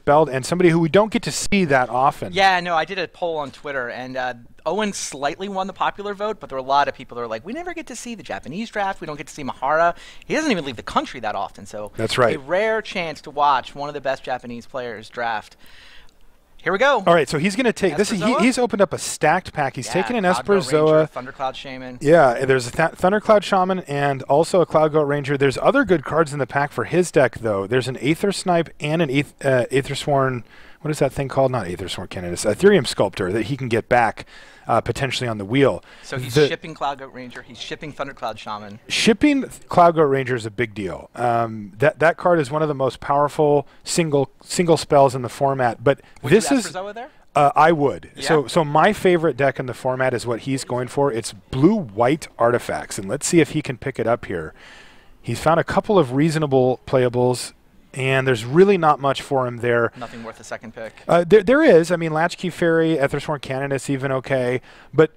belt and somebody who we don't get to see that often. Yeah, no, I did a poll on Twitter, and Owen slightly won the popular vote, but there were a lot of people that were like, we never get to see the Japanese draft. We don't get to see Mihara. He doesn't even leave the country that often, so that's right. A rare chance to watch one of the best Japanese players draft. Here we go. All right, so he's going to take this. He's opened up a stacked pack. He's taken an Esperzoa, Thundercloud Shaman. Yeah, there's a Thundercloud Shaman and also a Cloud Goat Ranger. There's other good cards in the pack for his deck, though. There's an Aether Snipe and an Aethersworn. What is that thing called? Not Aethersworn Candidates. Ethereum Sculptor that he can get back potentially on the wheel. So he's shipping Cloud Goat Ranger. He's shipping Thundercloud Shaman. Shipping Cloud Goat Ranger is a big deal. That card is one of the most powerful single spells in the format. But would this you is Esperzoa there? I would. Yeah. So my favorite deck in the format is what he's going for. It's blue-white artifacts, and let's see if he can pick it up here. He's found a couple of reasonable playables. And there's really not much for him there. Nothing worth a second pick. There is. I mean, Latchkey Fairy, Ethersworn Canoness, even okay. But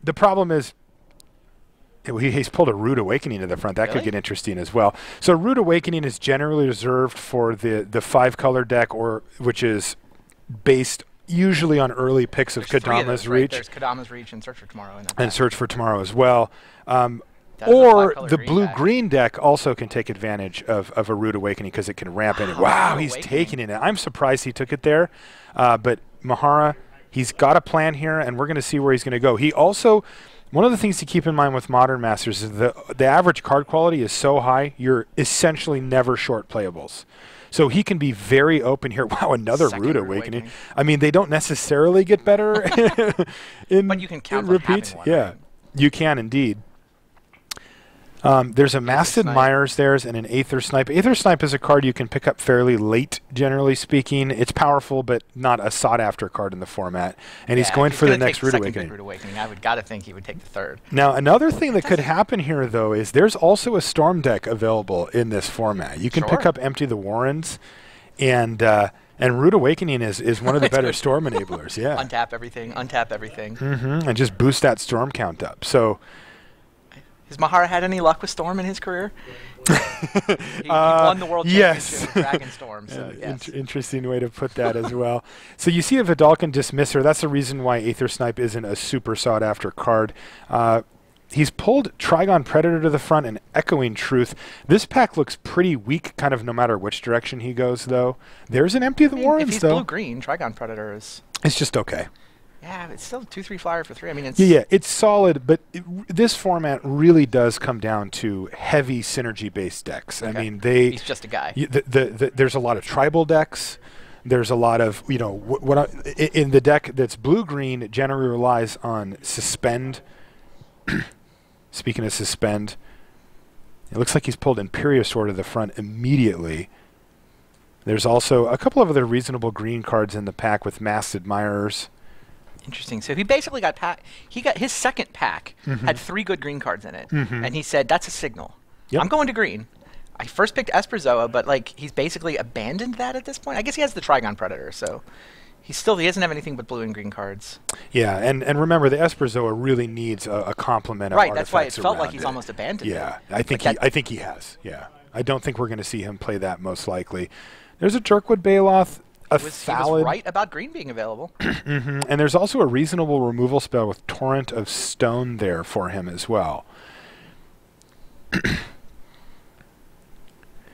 the problem is he's pulled a Rude Awakening to the front. That could get interesting as well. So Rude Awakening is generally reserved for the 5-color deck, which is based usually on early picks of Kodama's Reach. There's Kodama's Reach and Search for Tomorrow in that and pack. Search for Tomorrow as well. Or the blue-green deck also can take advantage of a Rude Awakening because it can ramp in. Wow, he's taking it. I'm surprised he took it there. But Mihara, he's got a plan here, and we're going to see where he's going to go. He also, one of the things to keep in mind with Modern Masters is the average card quality is so high, you're essentially never short playables. So he can be very open here. Wow, another Rude Awakening. I mean, they don't necessarily get better but you can count on repeats. One, yeah, right? You can indeed. There's a Masted Myers there's and an Aether Snipe. Aether Snipe is a card you can pick up fairly late, generally speaking. It's powerful, but not a sought-after card in the format. And he's going for the next Rude Awakening. I would gotta think he would take the third. Now, another thing that could happen here, though, is there's also a Storm deck available in this format. You can pick up Empty the Warrens, and Rude Awakening is one of the better Storm enablers. Yeah. Untap everything. Untap everything. And just boost that Storm count up. So. Has Mihara had any luck with Storm in his career? he won the World Championship with Dragon Storm. So yes. Interesting way to put that as well. So you see a Vidalcan Dismisser. That's the reason why Aether Snipe isn't a super sought-after card. He's pulled Trigon Predator to the front and Echoing Truth. This pack looks pretty weak, kind of no matter which direction he goes, though. There's an Empty the Warrens, if he's though. blue-green, Trigon Predator is... It's just okay. Yeah, it's still 2/3 flyer for 3. I mean, it's it's solid, but this format really does come down to heavy synergy-based decks. Okay. I mean, he's just a guy. There's a lot of tribal decks. There's a lot of in the deck that's blue-green. It generally relies on Suspend. Speaking of Suspend, it looks like he's pulled Imperiosaur to the front immediately. There's also a couple of other reasonable green cards in the pack with Masted Myers. Interesting. So he basically got his second pack had 3 good green cards in it, and he said that's a signal. I'm going to green. I first picked Esperzoa, but like he's basically abandoned that at this point. I guess he has the Trigon Predator, so he doesn't have anything but blue and green cards. Yeah, and remember the Esperzoa really needs a complement of artifacts. Right, that's why it felt like he's it. Almost abandoned. Yeah, I think he has. Yeah, I don't think we're going to see him play that most likely. There's a Jerkwood Baloth. He was right about green being available. And there's also a reasonable removal spell with Torrent of Stone there for him as well. Do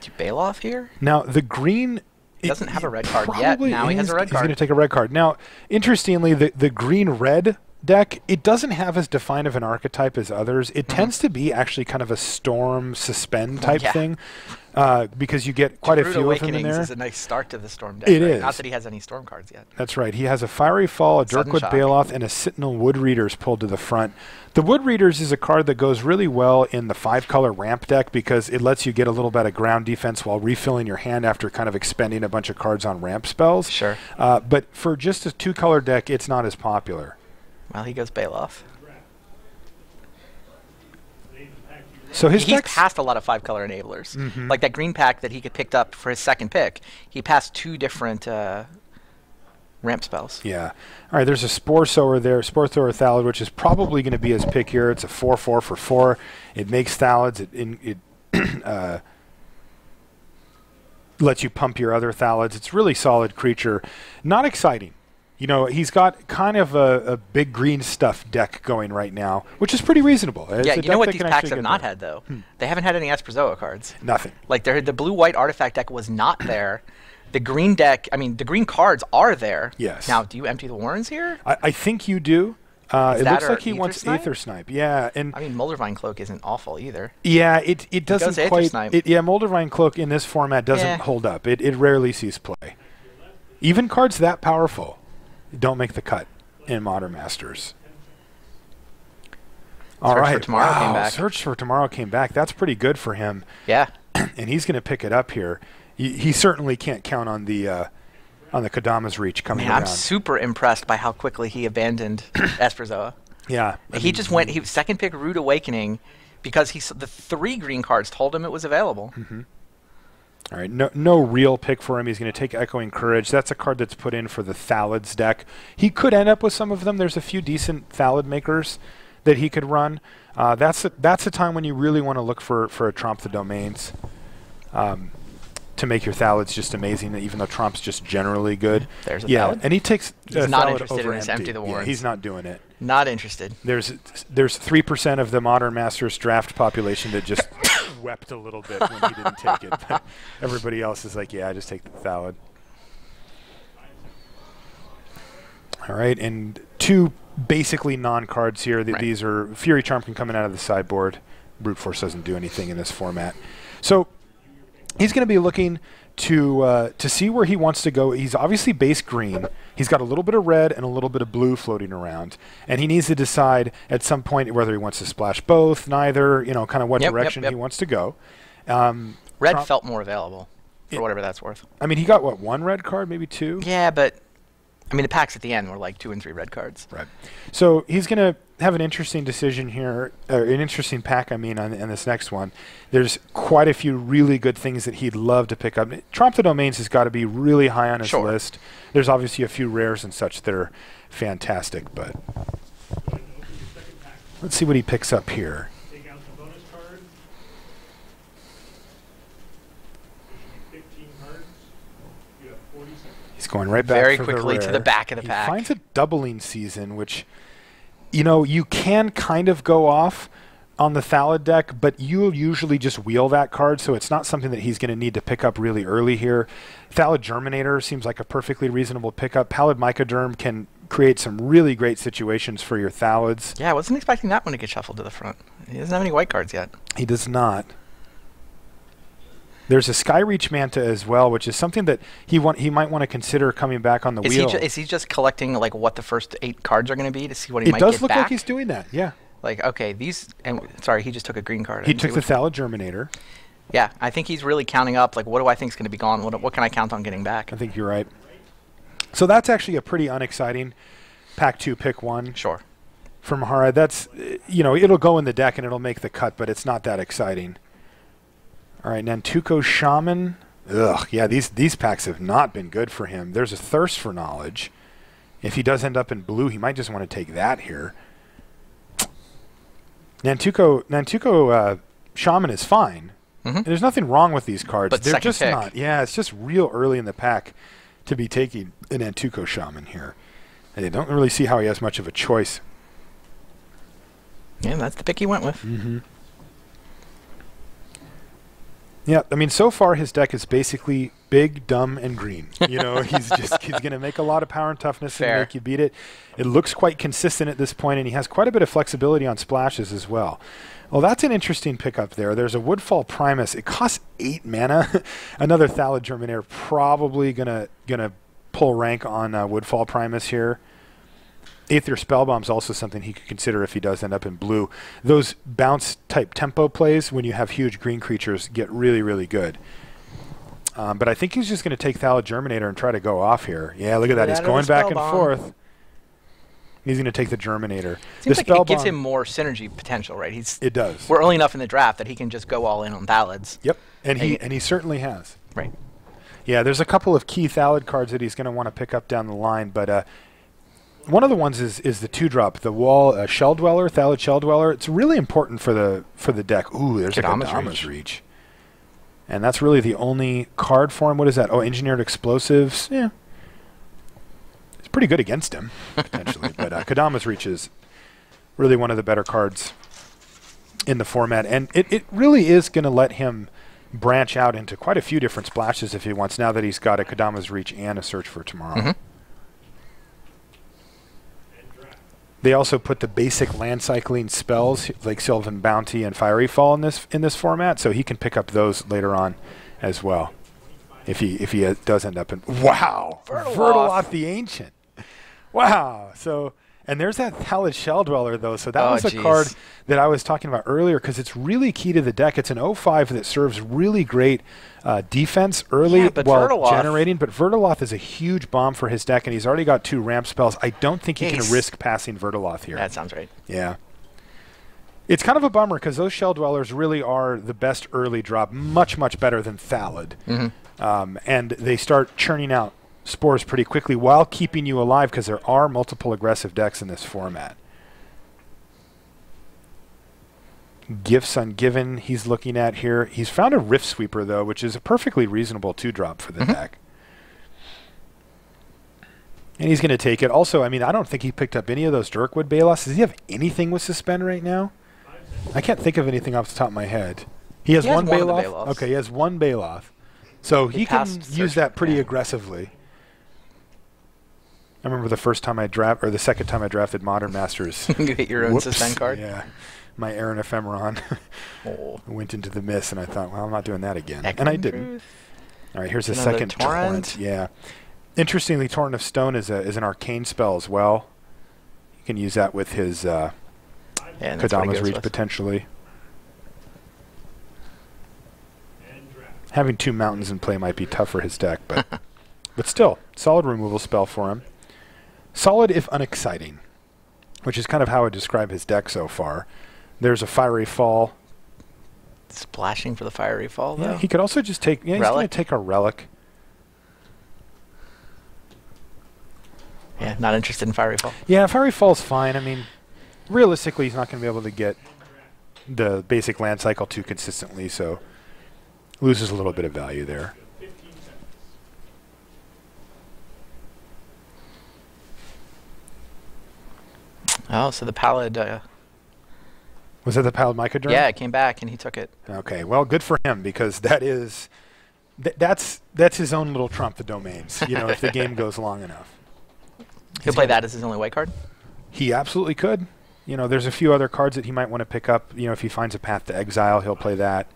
you bail off here? Now, the green... He doesn't have a red card yet. Now he has a red card. He's going to take a red card. Now, interestingly, the green-red deck, it doesn't have as defined of an archetype as others. It tends to be actually kind of a Storm Suspend type thing. Because you get quite a few of them in there. Is a nice start to the Storm deck. It is. Not that he has any Storm cards yet. That's right. He has a Fiery Fall, a Dirkwood Baloth, and a Sentinel Woodreaders pulled to the front. The Woodreaders is a card that goes really well in the 5-color ramp deck because it lets you get a little bit of ground defense while refilling your hand after kind of expending a bunch of cards on ramp spells. Sure. But for just a 2-color deck, it's not as popular. Well, he goes Baloth. So he's passed a lot of 5-color enablers. Like that green pack that he picked up for his second pick. He passed 2 different ramp spells. Yeah. All right, there's a Spore Sower there, Spore Thrower Thallid, which is probably going to be his pick here. It's a 4/4 for 4. It makes Thallids. lets you pump your other Thalids. It's really solid creature. Not exciting. You know, he's got kind of a big green stuff deck going right now, which is pretty reasonable. Yeah, you know what these packs have not had, though? They haven't had any Espresso cards. Nothing. Like, the blue-white artifact deck was not there. The green deck, I mean, the green cards are there. Yes. Now, do you empty the Warrens here? I think you do. It looks like he wants Snipe? Aether Snipe. Yeah, and I mean, Moldervine Cloak isn't awful either. Yeah, it doesn't quite. Yeah, Moldervine Cloak in this format doesn't hold up. It rarely sees play. Even cards that powerful don't make the cut in Modern Masters. All right. Search for Tomorrow came back. Search for Tomorrow came back. That's pretty good for him. Yeah. And he's going to pick it up here. He certainly can't count on the Kodama's Reach coming around. I'm super impressed by how quickly he abandoned Espresso. Yeah. He just went. He second pick Rude Awakening because the 3 green cards told him it was available. Mm-hmm. All right, no real pick for him. He's going to take Echoing Courage. That's a card that's put in for the Thalids deck. He could end up with some of them. There's a few decent Thalid makers that he could run. That's a time when you really want to look for a Tromp the Domains to make your Thalids just amazing, even though Tromp's just generally good. There's a Thalid. And he takes he's not Thalid interested over in this Empty the Warrens. Yeah, he's not doing it. Not interested. There's 3% of the Modern Masters draft population that just wept a little bit when he didn't take it. But everybody else is like, yeah, I just take the Thalid. All right, and 2 basically non-cards here. These are Fury Charm can come in out of the sideboard. Brute Force doesn't do anything in this format. So he's going to be looking to see where he wants to go. He's obviously base green. He's got a little bit of red and a little bit of blue floating around, and he needs to decide at some point whether he wants to splash both, neither, you know, kind of what direction he wants to go. Red felt more available for whatever that's worth. I mean, he got, what, 1 red card, maybe 2? Yeah, but I mean, the packs at the end were like 2 and 3 red cards. Right. So he's going to have an interesting decision here, or an interesting pack, I mean, on this next one. There's quite a few really good things that he'd love to pick up. Tromp the Domains has got to be really high on his list. There's obviously a few rares and such that are fantastic, but let's see what he picks up here. Take out the bonus card. 15 cards. You have 40 seconds. He's going right back very for quickly the to the back of the pack. He finds a doubling season, which, you know, you can kind of go off on the Thalid deck, but you'll usually just wheel that card, so it's not something that he's going to need to pick up really early here. Thalid Germinator seems like a perfectly reasonable pickup. Pallid Mycoderm can create some really great situations for your Thalids. Yeah, I wasn't expecting that one to get shuffled to the front. He doesn't have any white cards yet. He does not. There's a Skyreach Manta as well, which is something that he might want to consider coming back on the wheel. Is he just collecting like what the first 8 cards are going to be to see what he might get back? It does look like he's doing that, yeah. Like, okay, these, and sorry, he just took a green card. He took the Thalid Germinator. Yeah, I think he's really counting up, like, what do I think is going to be gone? What can I count on getting back? I think you're right. So that's actually a pretty unexciting Pack 2, Pick 1. Sure. For Mihara. That's, you know, it'll go in the deck and it'll make the cut, but it's not that exciting. All right, Nantuko Shaman. Ugh, yeah, these packs have not been good for him. There's a Thirst for Knowledge. If he does end up in blue, he might just want to take that here. Nantuko Shaman is fine. Mm-hmm. There's nothing wrong with these cards. But they're just pick. not. Yeah, it's just real early in the pack to be taking an Nantuko Shaman here. And I don't really see how he has much of a choice. Yeah, that's the pick he went with. Mm-hmm. Yeah, I mean, so far his deck is basically big, dumb, and green. You know, he's going to make a lot of power and toughness and make you beat it. It looks quite consistent at this point, and he has quite a bit of flexibility on splashes as well. Well, that's an interesting pickup there. There's a Woodfall Primus. It costs 8 mana. Another Thalid Germinator probably gonna pull rank on Woodfall Primus here. Aether Spellbomb is also something he could consider if he does end up in blue. Those bounce-type tempo plays, when you have huge green creatures, get really, really good. But I think he's just going to take Thalid Germinator and try to go off here. Yeah, look at that. He's going back and forth. He's going to take the Germinator. Seems like it gives him more synergy potential, right? It does. We're early enough in the draft that he can just go all in on Thalids. Yep, and he certainly has. Right. Yeah, there's a couple of key Thalid cards that he's going to want to pick up down the line, but one of the ones is the 2-drop, the Wall Shell Dweller, Thalid Shell Dweller. It's really important for the deck. Ooh, there's a Kodama's Reach. And that's really the only card for him. What is that? Oh, Engineered Explosives. Yeah. It's pretty good against him, potentially. But Kodama's Reach is really one of the better cards in the format. And it really is going to let him branch out into quite a few different splashes if he wants, now that he's got a Kodama's Reach and a Search for Tomorrow. They also put the basic land cycling spells like Sylvan Bounty and Fiery Fall in this format, so he can pick up those later on as well. If he does end up in Vertaloth the Ancient. Wow. So, and there's that Thallid Shell Dweller though. So that was a card that I was talking about earlier because it's really key to the deck. It's an 0/5 that serves really great defense early while generating. But Vertaloth is a huge bomb for his deck, and he's already got 2 ramp spells. I don't think he can risk passing Vertaloth here. That sounds right. Yeah. It's kind of a bummer because those Shell Dwellers really are the best early drop, much, much better than Thallid. And they start churning out spores pretty quickly while keeping you alive because there are multiple aggressive decks in this format. Gifts Ungiven he's looking at here. He's found a Rift Sweeper, though, which is a perfectly reasonable 2-drop for the deck. And he's going to take it. Also, I mean, I don't think he picked up any of those Dirkwood Balos. Does he have anything with Suspend right now? I can't think of anything off the top of my head. He has one Baloth? Okay, he has one Baloth. So he can use that pretty aggressively. I remember the first time the second time I drafted Modern Masters. You hit your own Suspend card? Yeah. My Aaron Ephemeron went into the mist, and I thought, well, I'm not doing that again. And I didn't. All right, here's a second Torrent. Yeah. Interestingly, Torrent of Stone is an arcane spell as well. You can use that with his Kodama's Reach, potentially. Having 2 mountains in play might be tough for his deck, but still, solid removal spell for him. Solid if unexciting, which is kind of how I describe his deck so far. There's a Fiery Fall. Splashing for the Fiery Fall, though. Yeah, he could also just take. Yeah, he's going to take a Relic. Yeah, not interested in Fiery Fall. Yeah, Fiery Fall's fine. I mean, realistically, he's not going to be able to get the basic land cycle too consistently, so loses a little bit of value there. Oh, so the Pallid... was that the Pallid Mycodurn? Yeah, it came back and he took it. Okay, well, good for him because that is... that's his own little trump, the domains, you know, if the game goes long enough. He'll play that as his only white card? He absolutely could. You know, there's a few other cards that he might want to pick up. You know, if he finds a Path to Exile, he'll play that.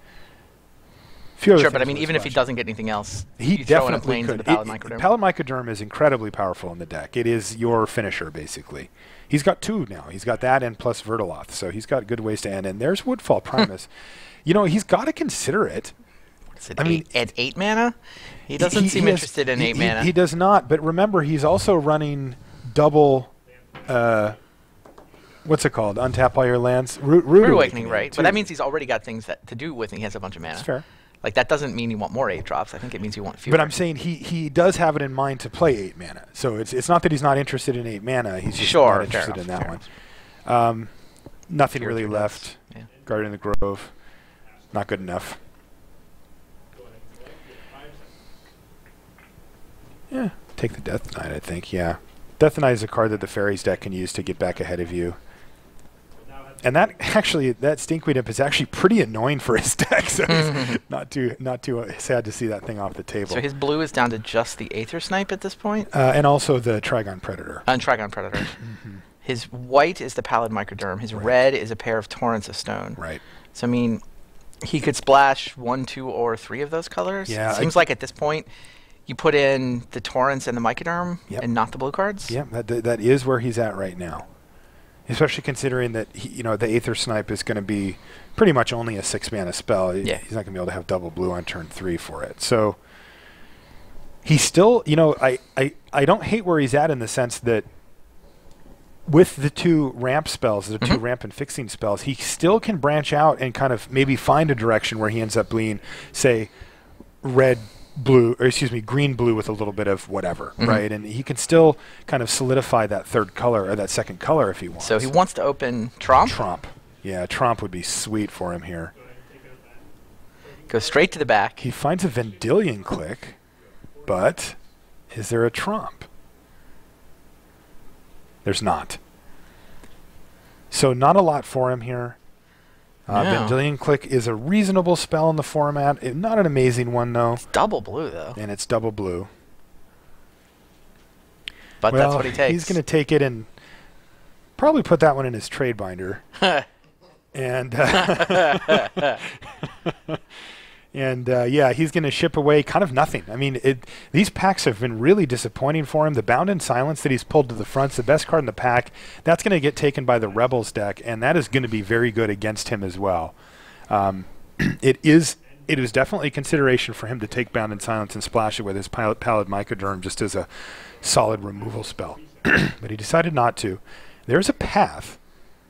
Sure, but I mean, even if he doesn't get anything else, he definitely could. Pallid Mycodurn is incredibly powerful in the deck. It is your finisher, basically. He's got 2 now. He's got that and plus Vertaloth, so he's got good ways to end. And there's Woodfall Primus. You know, he's got to consider it. I mean, at 8 mana? He doesn't seem interested in 8 mana. He does not, but remember, he's also running double... what's it called? Untap all your lands? Rude Awakening, right. But that means he's already got things to do with it. He has a bunch of mana. That's fair. Like, that doesn't mean you want more 8-drops. I think it means you want fewer. But I'm saying he does have it in mind to play 8 mana. So it's not that he's not interested in 8 mana. He's just not interested in that one. Nothing really left. Yeah. Guardian of the Grove. Not good enough. Yeah, take the Death Knight, I think, yeah. Death Knight is a card that the Fairies deck can use to get back ahead of you. And that Stinkweed Imp is actually pretty annoying for his deck, so it's not too sad to see that thing off the table. So his blue is down to just the Aether Snipe at this point? And also the Trigon Predator. And Trigon Predator. His white is the Pallid Mycodurn. His red is a pair of Torrents of Stone. Right. So, I mean, he could splash 1, 2, or 3 of those colors. Yeah. It seems like at this point, you put in the Torrents and the Mycodurn and not the blue cards. Yeah, that is where he's at right now. Especially considering that the Aether Snipe is going to be pretty much only a 6-mana spell. Yeah. He's not going to be able to have double blue on turn 3 for it. So he's still, I don't hate where he's at in the sense that with the 2 ramp spells, the 2 ramp and fixing spells, he still can branch out and kind of maybe find a direction where he ends up being, say, green blue with a little bit of whatever, right? And he can still kind of solidify that 3rd color or that 2nd color if he wants. So he wants to open Tromp? Tromp. Yeah, Tromp would be sweet for him here. Goes straight to the back. He finds a Vendilion Click, but is there a trump? There's not. So not a lot for him here. No. Vendilion Click is a reasonable spell in the format. Not an amazing one, though. It's double blue, though. And it's double blue. But that's what he takes. He's going to take it and probably put that one in his trade binder. And yeah, he's going to ship away kind of nothing. I mean, these packs have been really disappointing for him. The Bound in Silence that he's pulled to the front's the best card in the pack. That's going to get taken by the Rebels deck, and that is going to be very good against him as well. It is definitely a consideration for him to take Bound in Silence and splash it with his Pallid Mycoderm just as a solid removal spell. But he decided not to. There's a path.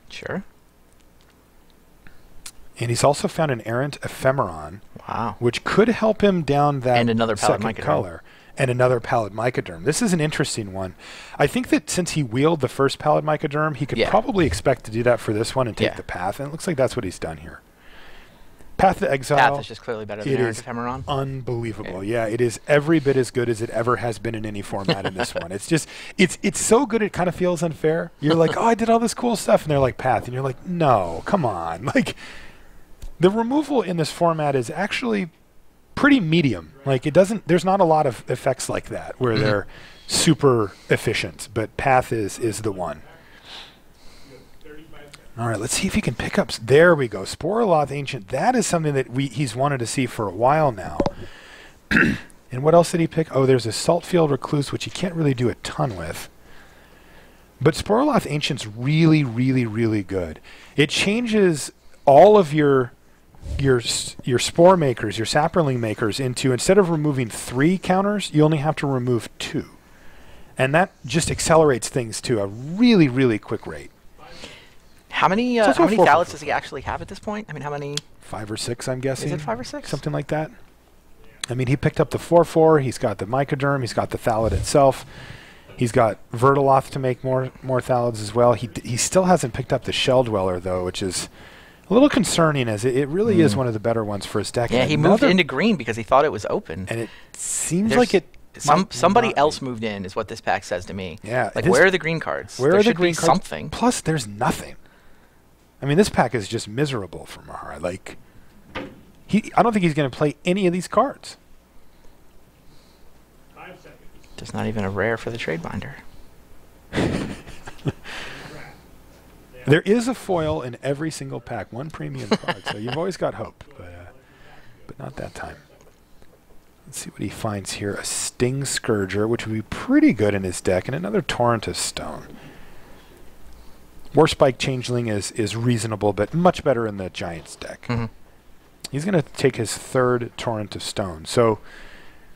Sure. And he's also found an Errant Ephemeron. Wow. Which could help him down that and another Pallid second Mycoderm. color. And another Pallid Mycoderm. This is an interesting one. I think that since he wheeled the first Pallid Mycoderm, he could probably expect to do that for this one and take the path. And it looks like that's what he's done here. Path to Exile. Path is just clearly better than Errant Ephemeron. Unbelievable. Yeah, it is every bit as good as it ever has been in any format in this one. It's just, it's so good it kind of feels unfair. You're like, oh, I did all this cool stuff. And they're like, Path. And you're like, no, come on. Like, the removal in this format is actually pretty medium. Like, there's not a lot of effects like that where they're super efficient. But Path is the one. All right, let's see if he can pick up. There we go. Sporoloth Ancient. That is something that he's wanted to see for a while now. And what else did he pick? Oh, there's a Saltfield Recluse, which he can't really do a ton with. But Sporoloth Ancient's really, really, really good. It changes all of your spore makers, your sapperling makers into, instead of removing 3 counters, you only have to remove 2. And that just accelerates things to a really, really quick rate. How many Thallets does he actually have at this point? I mean, how many? 5 or 6, I'm guessing. Is it 5 or 6? Something like that. I mean, he picked up the 4/4. He's got the Mycoderm. He's got the Thallet itself. He's got Vertiloth to make more Thallets as well. He still hasn't picked up the Shell Dweller, though, which is a little concerning, as it really is one of the better ones for his deck. Yeah, he moved into green because he thought it was open. And it seems like it. Somebody else moved in, is what this pack says to me. Yeah. Like, where are the green cards? Where are the green cards? Something. Plus, there's nothing. I mean, this pack is just miserable for Mihara. Like, I don't think he's going to play any of these cards. 5 seconds. There's not even a rare for the trade binder. There is a foil in every single pack, 1 premium card, so you've always got hope, but not that time. Let's see what he finds here. A Sting Scourger, which would be pretty good in his deck, and another Torrent of Stone. Warspike Changeling is reasonable, but much better in the Giants deck. He's going to take his 3rd Torrent of Stone. So,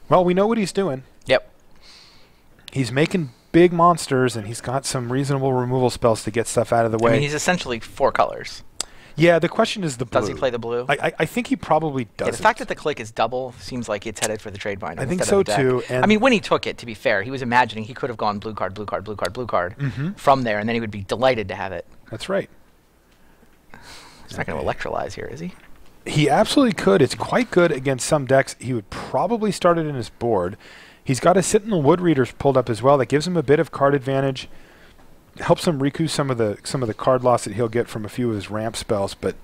well, we know what he's doing. Yep. He's making big monsters, and he's got some reasonable removal spells to get stuff out of the way. I mean, he's essentially 4 colors. Yeah, the question is the blue. Does he play the blue? I think he probably does. Yeah, the fact that the click is double seems like it's headed for the trade binder. I think so, too. And I mean, when he took it, to be fair, he was imagining he could have gone blue card, blue card, blue card, blue card from there, and then he would be delighted to have it. That's right. He's not going to electrolyze here, is he? He absolutely could. It's quite good against some decks. He would probably start it in his board. He's got a Sentinel Woodreaders pulled up as well. That gives him a bit of card advantage. Helps him recoup some of the card loss that he'll get from a few of his ramp spells, but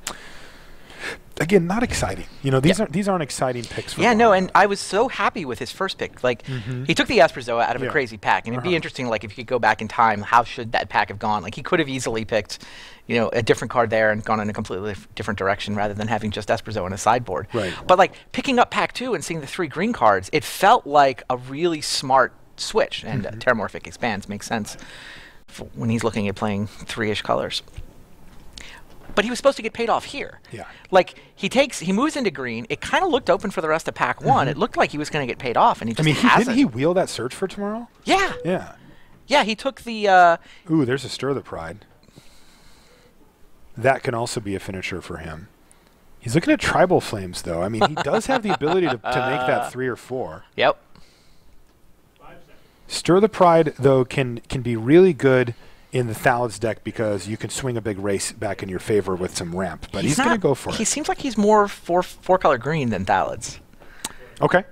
again, not exciting. You know, these aren't exciting picks for him. No, and I was so happy with his first pick. Like, he took the Esperzoa out of a crazy pack, and it'd be interesting, like, if you could go back in time, how should that pack have gone? Like, he could have easily picked, you know, a different card there and gone in a completely different direction rather than having just Esperzoa in a sideboard. Right. But, like, picking up pack 2 and seeing the 3 green cards, it felt like a really smart switch, and Terramorphic Expanse makes sense when he's looking at playing 3-ish colors. But he was supposed to get paid off here. Yeah. Like, he moves into green. It kind of looked open for the rest of pack 1. It looked like he was going to get paid off, and he just hasn't. Didn't he wheel that Search for Tomorrow? Yeah. Yeah. Yeah, he took the... Ooh, there's a Stir the Pride. That can also be a finisher for him. He's looking at Tribal Flames, though. I mean, he does have the ability to make that 3 or 4. Yep. Stir the Pride, though, can be really good in the Thalids deck because you can swing a big race back in your favor with some ramp. But he's going to go for it. He seems like he's more four-color green than Thalids. Okay.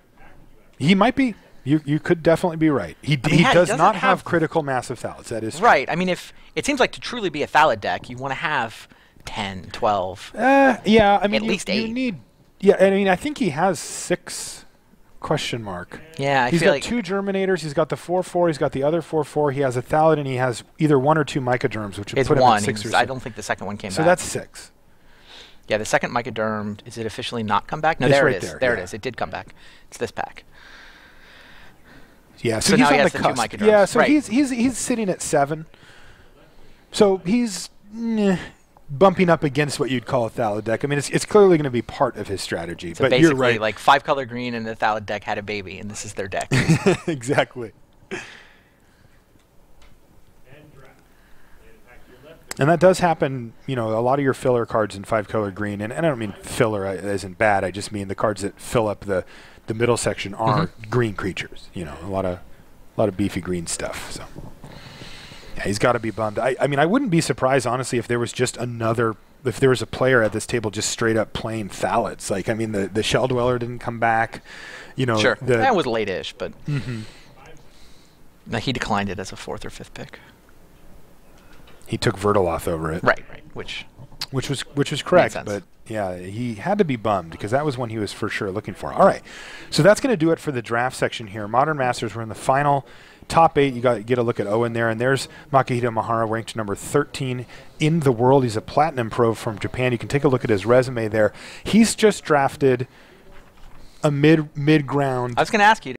He might be. You could definitely be right. He does not have critical mass of Thalids. That is right. I mean, if it seems like to truly be a Thalid deck, you want to have 10, 12. Yeah, I mean, at least 8. You need. Yeah, I mean, I think he has 6 question mark. Yeah, he's got 2 Germinators. He's got the 4/4. He's got the other 4/4. He has a Thalid, and he has either 1 or 2 Mycoderms, which would put him at 6 or 7. I don't think the second one came back. So that's 6. Yeah, the second Mycoderm, is it officially not come back? No, it's there right it is. There it is. It did come back. It's this pack. Yeah, so he's now on he has the the cusp. 2 Mycoderms. Yeah, so right. he's sitting at 7. So he's bumping up against what you'd call a Thalid deck. I mean, it's clearly going to be part of his strategy. So but basically, you're right. like 5-color green and the Thalid deck had a baby, and this is their deck. Exactly. And that does happen, you know, a lot of your filler cards in 5-color green, and I don't mean filler isn't bad, I just mean the cards that fill up the middle section are green creatures, you know, a lot of beefy green stuff. So yeah, he's got to be bummed. I mean, I wouldn't be surprised, honestly, if there was just if there was a player at this table just straight up playing Thalids. Like, I mean, the Shell Dweller didn't come back, you know. Sure, that was late-ish, but he declined it as a 4th or 5th pick. He took Vertaloth over it. Right, which was correct, but yeah, he had to be bummed because that was one he was for sure looking for. All right, so that's going to do it for the draft section here. Modern Masters, we're in the final top 8. You got to get a look at Owen there, and there's Makihito Mihara, ranked number 13 in the world. He's a Platinum Pro from Japan. You can take a look at his resume there. He's just drafted a mid-ground. I was going to ask you.